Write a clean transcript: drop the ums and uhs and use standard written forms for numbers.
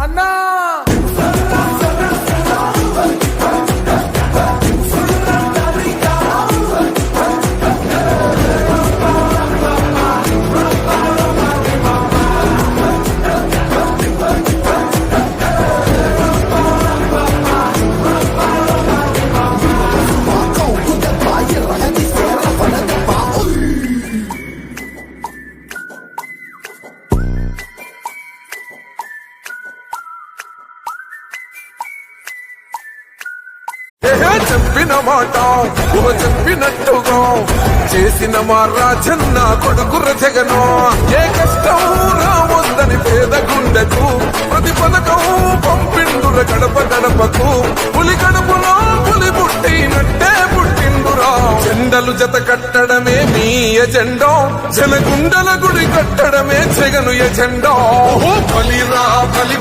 అన్నా చెప్పిన మాట చెప్పినట్టుగా చేసిన మా రాజన్న కొడుకుర జగను ఏ కష్టం రావద్దని పేద గుండెకు ప్రతి పథకం పంపిండుర గడప గడపకు పులి గడపలో పులి పుట్టినట్టే పుట్టిండురా జెండలు జత కట్టడమే మీ ఎజెండా జనగుండల గుడి కట్టడమే జగను ఎజెండా బలిరా బలి